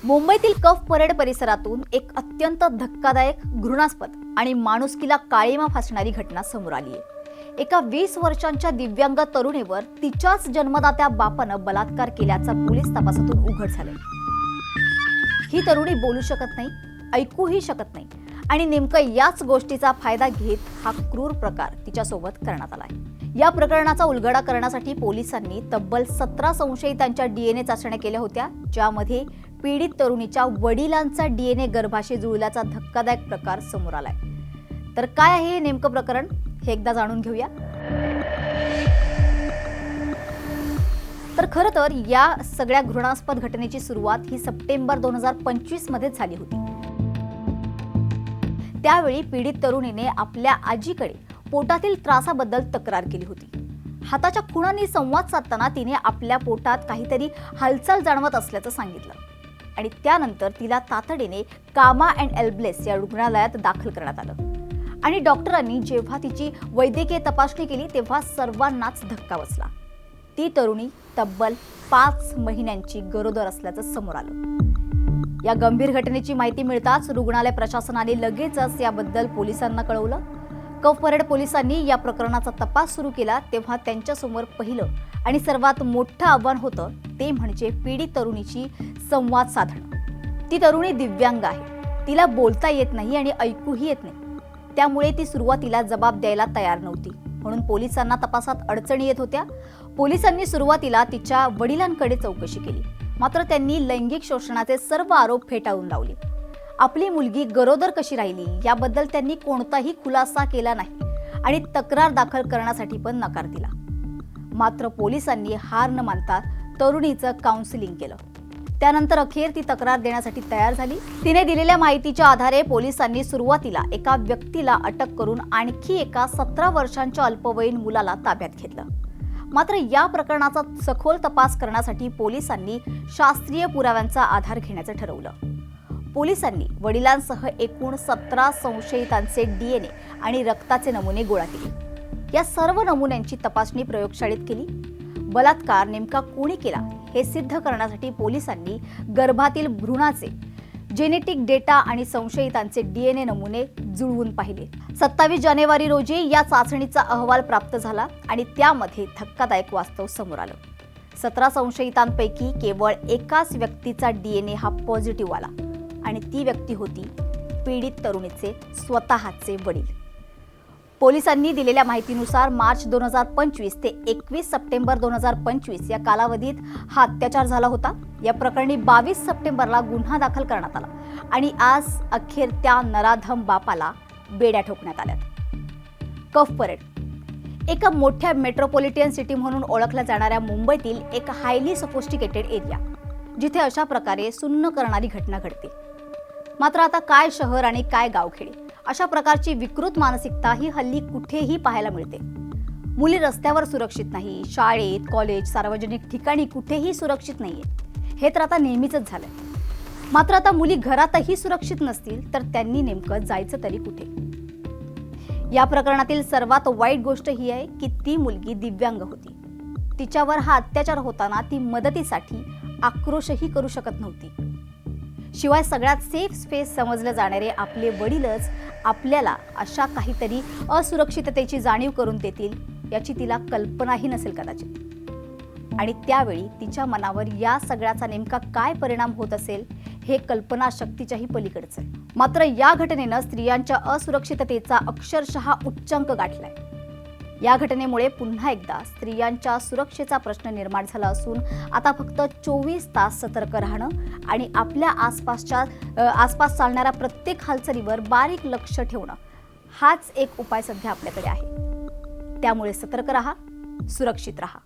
मुंबईतील कफ परेड परिसरातून एक अत्यंत धक्कादायक, घृणास्पद आणि माणुसकीला काळीमा फासणारी घटना समोर आली आहे. एका 20 वर्षांच्या दिव्यांग तरुणीवर तिच्याच जन्मदात्या बापानं बलात्कार केल्याचा पोलीस तपासातून उघड झालंय. ही तरुणी बोलू शकत नाही, ऐकूही शकत नाही आणि नेमकं याच गोष्टीचा फायदा घेत हा क्रूर प्रकार तिच्यासोबत करण्यात आलाय. या प्रकरणाचा उलगडा करण्यासाठी पोलिसांनी तब्बल 17 संशयितांच्या डीएनए चाचण्या केल्या होत्या, ज्यामध्ये पीडित तरुणीच्या वडिलांचा डीएनए गर्भाशी जुळल्याचा धक्कादायक प्रकार समोर आलाय. तर काय आहे हे नेमकं प्रकरण, हे एकदा जाणून घेऊया. तर खरं तर या सगळ्या घृणास्पद घटनेची सुरुवात ही सप्टेंबर 2025 मध्ये झाली होती. त्यावेळी पीडित तरुणीने आपल्या आजीकडे पोटातील त्रासाबद्दल तक्रार केली होती. हाताच्या खुणांनी संवाद साधताना तिने आपल्या पोटात काहीतरी हालचाल जाणवत असल्याचं सांगितलं आणि त्यानंतर तिला तातडीने कामा अँड एल्ब्लेस या रुग्णालयात दाखल करण्यात आलं. आणि डॉक्टरांनी जेव्हा तिची वैद्यकीय तपासणी केली तेव्हा सर्वांनाच धक्का बसला. ती तरुणी तब्बल 5 महिन्यांची गरोदर असल्याचं समोर आलं. या गंभीर घटनेची माहिती मिळताच रुग्णालय प्रशासनाने लगेचच याबद्दल पोलिसांना कळवलं. कफ परेड पोलिसांनी या प्रकरणाचा तपास सुरू केला तेव्हा त्यांच्यासमोर पहिलं आणि सर्वात मोठं आव्हान होतं ते म्हणजे पीडित तरुणीची संवाद साधणं. ती तरुणी दिव्यांग आहे, तिला बोलता येत नाही आणि ऐकूही येत नाही. त्यामुळे ती सुरुवातीला जबाब द्यायला तयार नव्हती, म्हणून पोलिसांना तपासात अडचणी येत होत्या. पोलिसांनी सुरुवातीला तिच्या वडिलांकडे चौकशी केली, मात्र त्यांनी लैंगिक शोषणाचे सर्व आरोप फेटाळून लावले. आपली मुलगी गरोदर कशी राहिली याबद्दल त्यांनी कोणताही खुलासा केला नाही आणि तक्रार दाखल करण्यासाठी पण नकार दिला. मात्र पोलिसांनी हार न मानता तरुणीचं काउन्सिलिंग केलं. त्यानंतर अखेर ती तक्रार देण्यासाठी तयार झाली. तिने दिलेल्या माहितीच्या आधारे पोलिसांनी सुरुवातीला एका व्यक्तीला अटक करून आणखी एका 17 वर्षांच्या अल्पवयीन मुलाला ताब्यात घेतलं. मात्र या प्रकरणाचा सखोल तपास करण्यासाठी पोलिसांनी शास्त्रीय पुराव्यांचा आधार घेण्याचं ठरवलं. पोलिसांनी वडिलांसह एकूण 17 संशयितांचे डीएनए आणि रक्ताचे नमुने गोळा केले. या सर्व नमुन्यांची तपासणी प्रयोगशाळेत केली. बलात्कार नेमका कोणी केला हे सिद्ध करण्यासाठी पोलिसांनी गर्भातील भ्रूणाचे जेनेटिक डेटा आणि संशयितांचे डीएनए नमुने जुळवून पाहिले. 27 जानेवारी रोजी या चाचणीचा अहवाल प्राप्त झाला आणि त्यामध्ये धक्कादायक वास्तव समोर आलं. 17 संशयितांपैकी केवळ एकाच व्यक्तीचा डीएनए हा पॉझिटिव्ह आला आणि ती व्यक्ती होती पीडित तरुणीचे स्वतःचे वडील. पोलिसांनी दिलेल्या माहितीनुसार मार्च 2025 ते 21 सप्टेंबर 2025 या कालावधीत हा अत्याचार झाला होता. या प्रकरणी 22 सप्टेंबरला गुन्हा दाखल करण्यात आला आणि आज अखेर त्या नराधम बापाला बेड्या ठोकण्यात आल्यात. कफ परेड एका मोठ्या मेट्रोपॉलिटन सिटी म्हणून ओळखल्या जाणाऱ्या मुंबईतील एक हायली सोफिस्टिकेटेड एरिया, जिथे अशा प्रकारे सुन्न करणारी घटना घडते. मात्र आता काय शहर आणि काय गावखेडे, अशा प्रकारची विकृत मानसिकता ही हल्ली कुठेही पाहायला मिळते. मुली रस्त्यावर सुरक्षित नाही, शाळेत, कॉलेज, सार्वजनिक ठिकाणी कुठेही सुरक्षित नाहीये. हे तर आता नेहमीच झालंय. मात्र आता मुली घरातही सुरक्षित नसतील तर त्यांनी नेमकं जायचं तरी कुठे? या प्रकरणातील सर्वात वाईट गोष्ट ही आहे की ती मुलगी दिव्यांग होती. तिच्यावर हा अत्याचार होताना ती मदतीसाठी आक्रोशही करू शकत नव्हती. शिवाय सगळ्यात सेफ स्पेस समजले जाणारे आपले वडीलच आपल्याला अशा काहीतरी असुरक्षिततेची जाणीव करून देतील याची तिला कल्पनाही नसेल कदाचित. आणि त्यावेळी तिच्या मनावर या सगळ्याचा नेमका काय परिणाम होत असेल हे कल्पनाशक्तीच्याही पलीकडचं आहे. मात्र या घटनेनं स्त्रियांच्या असुरक्षिततेचा अक्षरशः उच्चांक गाठलाय. या घटनेमुळे पुन्हा एकदा स्त्रियांच्या सुरक्षेचा प्रश्न निर्माण झाला असून आता फक्त 24 तास सतर्क राहणं आणि आपल्या आसपास चालणाऱ्या प्रत्येक हालचालीवर बारीक लक्ष ठेवणं हाच एक उपाय सध्या आपल्याकडे आहे. त्यामुळे सतर्क राहा, सुरक्षित राहा.